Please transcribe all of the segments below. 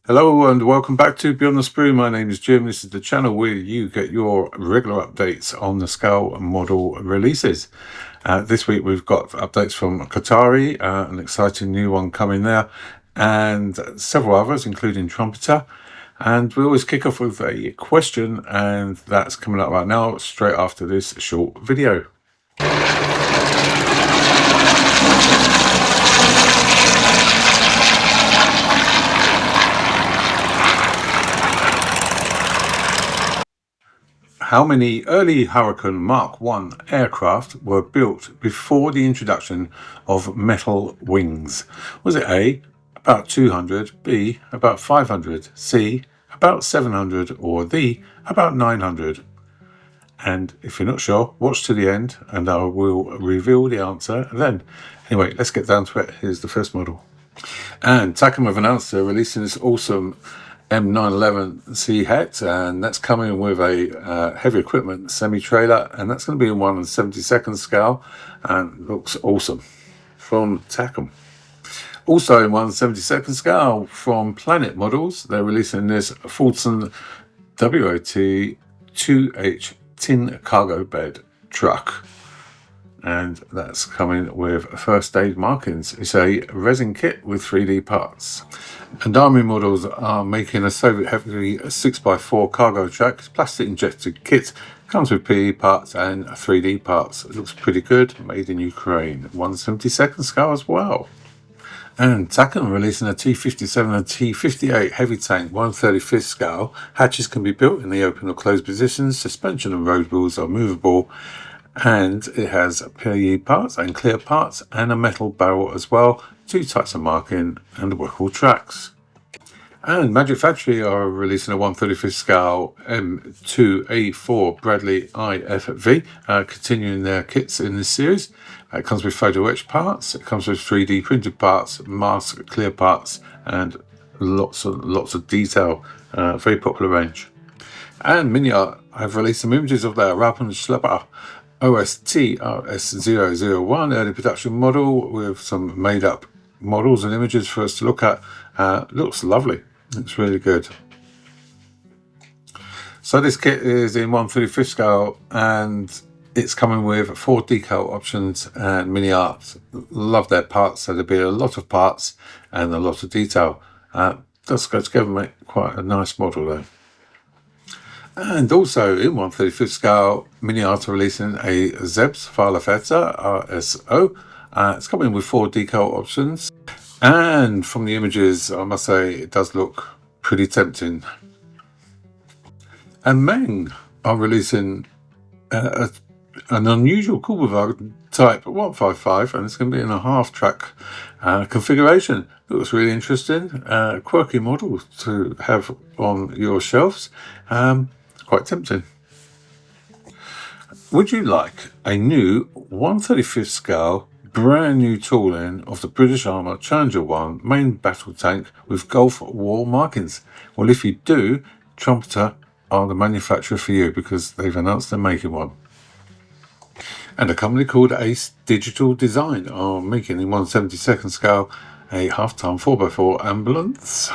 Hello and welcome back to Beyond the Sprue. My name is Jim. This is the channel where you get your regular updates on the scale model releases. This week we've got updates from Kotare, an exciting new one coming there, and several others, including Trumpeter. And we always kick off with a question, and that's coming up right now, straight after this short video. How many early Hurricane Mark I aircraft were built before the introduction of metal wings? Was it A, about 200, B, about 500, C, about 700, or D, about 900? And if you're not sure, watch to the end and I will reveal the answer then. Anyway, let's get down to it. Here's the first model. And Takom have announced they're releasing this awesome M911C het, and that's coming with a heavy equipment semi-trailer, and that's going to be in 1/72nd scale and looks awesome from Takom. Also in 1/72nd scale from Planet Models, they're releasing this Fulton WOT 2H tin cargo bed truck, and that's coming with first aid markings. It's a resin kit with 3D parts. And Army Models are making a Soviet heavy 6x4 cargo truck. Plastic injected kit, comes with PE parts and 3D parts. It looks pretty good, made in Ukraine. 1/72nd scale as well. And Takom releasing a T-57 and T-58 heavy tank 1/35th scale. Hatches can be built in the open or closed positions. Suspension and road wheels are movable. And it has PE parts and clear parts and a metal barrel as well. 2 types of marking and workable tracks. And Magic Factory are releasing a 1/35th scale M2A4 Bradley IFV, continuing their kits in this series. It comes with photo etch parts, it comes with 3D printed parts, mask clear parts, and lots of detail. Very popular range. And MiniArt have released some images of their RAUPENSCHLEPPER OST RS001 early production model with some made up models and images for us to look at. Looks lovely. It's really good. So this kit is in 1/35th scale and it's coming with 4 decal options and MiniArt. Love their parts, so there'll be a lot of parts and a lot of detail. Does go together and make quite a nice model though. And also in 1/35th scale, MiniArt are releasing a Zeb's Falafetta RSO. It's coming with 4 decal options. And from the images, I must say, it does look pretty tempting. And Meng are releasing an unusual Kugelwagen type 155, and it's going to be in a half-track configuration. Looks really interesting. Quirky model to have on your shelves. Quite tempting. Would you like a new 1/35th scale brand new tooling of the British Arma Challenger 1 main battle tank with Gulf War markings? Well, if you do, Trumpeter are the manufacturer for you because they've announced they're making one. And a company called Ace Digital Design are making in 1/72nd scale a half-ton 4x4 ambulance,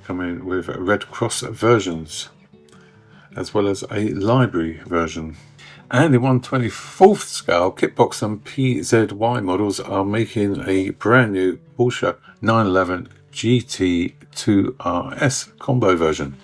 coming with Red Cross versions as well as a library version. And in 1/24th scale, Kitbox and PZY models are making a brand new Porsche 911 GT2 RS combo version.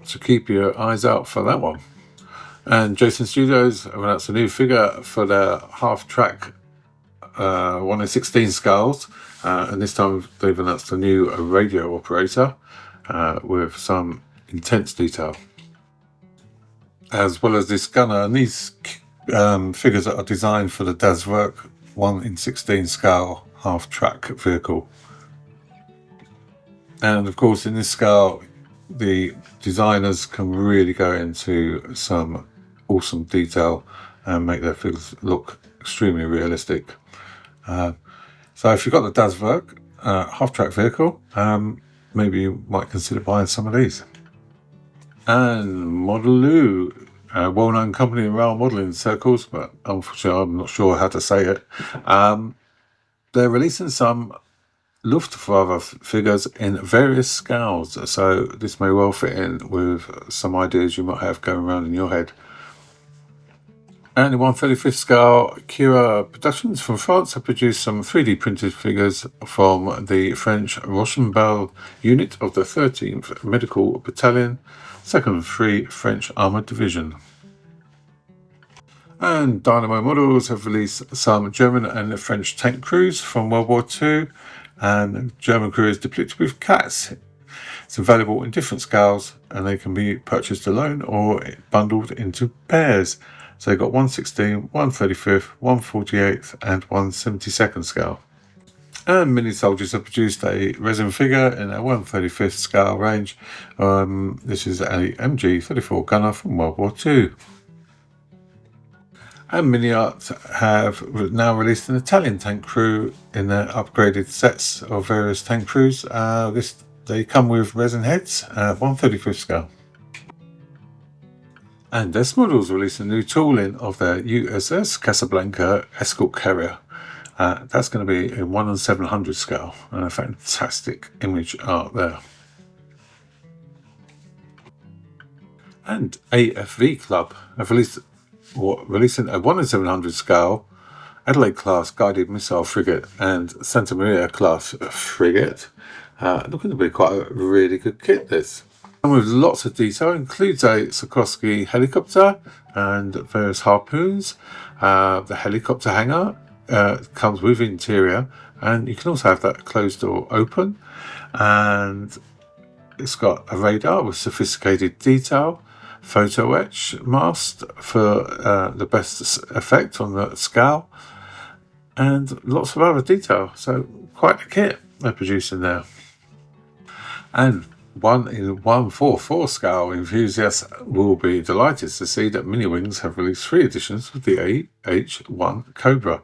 So keep your eyes out for that one. And Jason Studios have announced a new figure for their half-track 1/16 scales. And this time they've announced a new radio operator with some intense detail, as well as this gunner. And these figures are designed for the Das Werk 1/16 scale half-track vehicle. And of course, in this scale, the designers can really go into some awesome detail and make their figures look extremely realistic. So if you've got the Das Werk half-track vehicle, maybe you might consider buying some of these. And Modeloo, a well-known company in rail modelling circles, but unfortunately I'm not sure how to say it. They're releasing some Luftwaffe figures in various scales, so this may well fit in with some ideas you might have going around in your head. And in 1/35 scale, Kira Productions from France have produced some 3D printed figures from the French Rochambeau unit of the 13th Medical Battalion, 2nd Free French Armoured Division. And Dynamo Models have released some German and French tank crews from World War II, and German crew is depicted with cats. It's available in different scales, and they can be purchased alone or bundled into pairs. So they've got 1/16, 1/35, 1/48 and 1/72 scale. And Mini Soldiers have produced a resin figure in a 1/35 scale range. This is a MG-34 gunner from World War II. And MiniArt have now released an Italian tank crew in their upgraded sets of various tank crews. They come with resin heads at 1/35 scale. And S Models released a new tooling of their USS Casablanca escort carrier. That's going to be in 1/700 scale, and a fantastic image art there. And AFV Club have releasing a 1/700 scale Adelaide-Class guided missile frigate and Santa Maria-class frigate. Looking to be quite a really good kit, this. And with lots of detail, includes a Sikorsky helicopter and various harpoons. The helicopter hangar comes with interior, and you can also have that closed door open. And it's got a radar with sophisticated detail, photo etch mast for the best effect on the scale, and lots of other detail. So quite a kit they're producing there. And in 1/44 scale enthusiasts will be delighted to see that Mini Wings have released 3 editions of the AH-1 Cobra.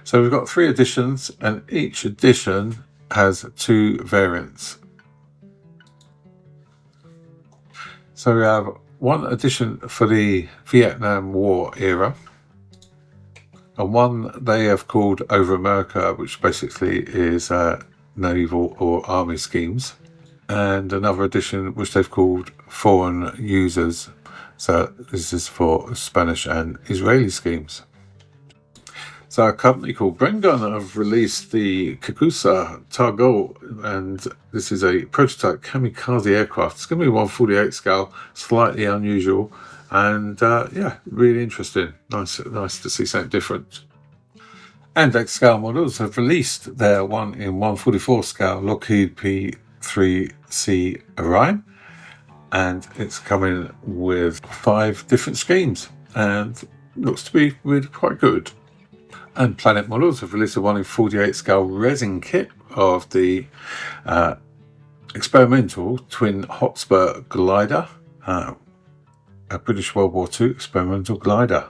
So we've got 3 editions, and each edition has 2 variants. So we have one edition for the Vietnam War era, and one they have called Over America, which basically is naval or army schemes, and another edition which they've called Foreign Users. So this is for Spanish and Israeli schemes. So a company called Brengun have released the Kakusa Targo, and this is a prototype kamikaze aircraft. It's going to be 1/48 scale, slightly unusual, and yeah, really interesting. Nice to see something different. And X Scale Models have released their 1 in 1/44 scale Lockheed P3C Orion, and it's coming with 5 different schemes, and looks to be really quite good. And Planet Models have released a 1 in 48 scale resin kit of the experimental twin Hotspur glider, a British World War II experimental glider.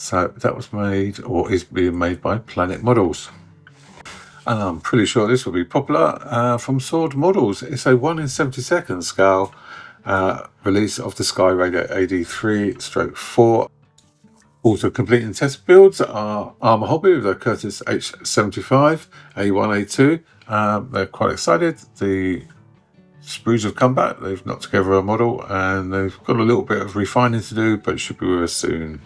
So that was made, or is being made, by Planet Models. And I'm pretty sure this will be popular from Sword Models. It's a 1 in 72nd scale release of the Skyraider AD3/4. Also completing test builds are Arma Hobby with their Curtis H75, A1, A2. They're quite excited. The sprues have come back. They've knocked together a model, and they've got a little bit of refining to do, but it should be with us soon.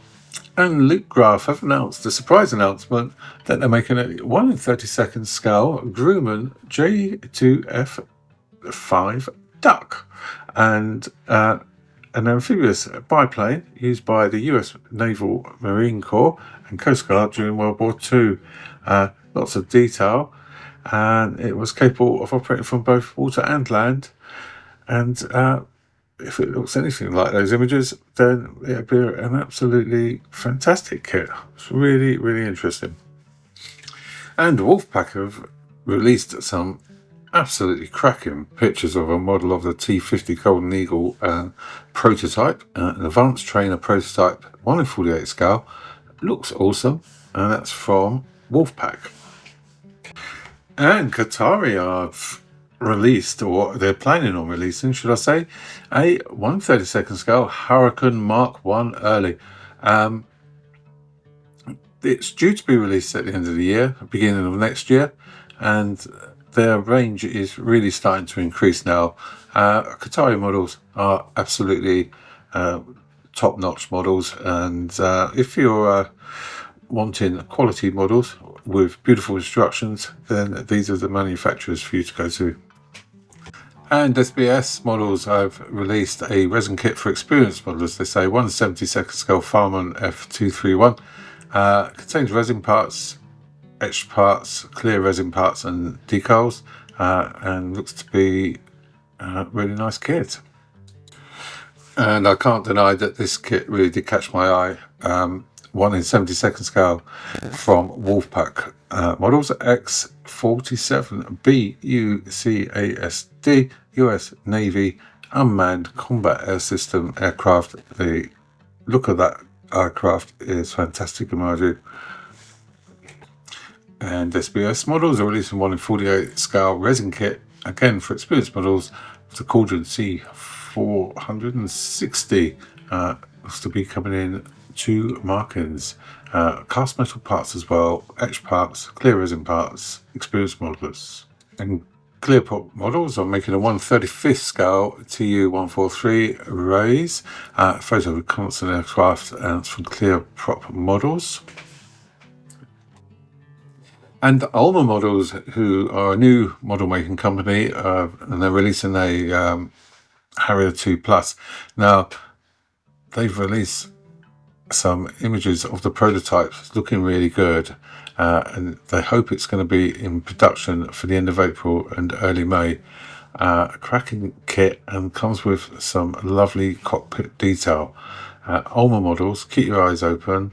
And Luke Graf have announced a surprise announcement that they're making a 1 in 32nd scale Grumman J2F5 Duck, and an amphibious biplane used by the US Naval Marine Corps and Coast Guard during World War II. Lots of detail, and it was capable of operating from both water and land, and if it looks anything like those images, then it'd be an absolutely fantastic kit. It's really, really interesting. And Wolfpack have released some absolutely cracking pictures of a model of the T50 Golden Eagle prototype, an advanced trainer prototype, 1 in 48 scale. Looks awesome, and that's from Wolfpack. And Kotare have released, or they're planning on releasing, should I say, a 1/32nd scale Hurricane Mark 1 early. It's due to be released at the end of the year, beginning of next year, and their range is really starting to increase now. Kotare models are absolutely top-notch models, and if you're wanting quality models with beautiful instructions, then these are the manufacturers for you to go to. And SBS Models have released a resin kit for experienced modelers. They say 1/72 scale Farman F231 contains resin parts, etched parts, clear resin parts, and decals, and looks to be a really nice kit. And I can't deny that this kit really did catch my eye. 1/72 scale from Wolfpack models X-47B UCASD US Navy Unmanned Combat Air System aircraft. The look of that aircraft is fantastic in my view. And SBS Models are releasing 1/48 scale resin kit, again for experienced models, with the Caudron C460. Looks to be coming in 2 markings. Cast metal parts as well, etched parts, clear resin parts, experienced modelers. And Clearport Models are making a 1/35 scale Tu-143 Reys photo reconnaissance aircraft, and it's from Clearport Models. And Arma Models, who are a new model making company, and they're releasing a Harrier 2 Plus. Now, they've released some images of the prototypes looking really good, and they hope it's going to be in production for the end of April and early May. A cracking kit, and comes with some lovely cockpit detail. Arma Models, keep your eyes open.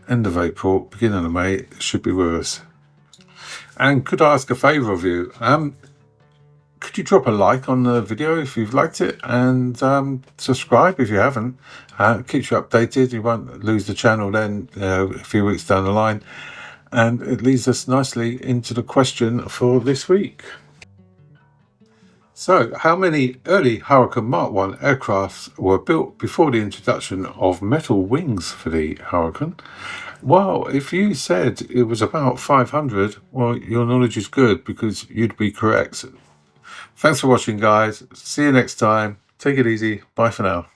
End of April, beginning of May, should be with us. And could I ask a favour of you? Could you drop a like on the video if you've liked it, and subscribe if you haven't. Keeps you updated. You won't lose the channel then a few weeks down the line. And it leads us nicely into the question for this week. So, how many early Hurricane Mark 1 aircrafts were built before the introduction of metal wings for the Hurricane? Well, if you said it was about 500, well, your knowledge is good, because you'd be correct. Thanks for watching, guys. See you next time. Take it easy. Bye for now.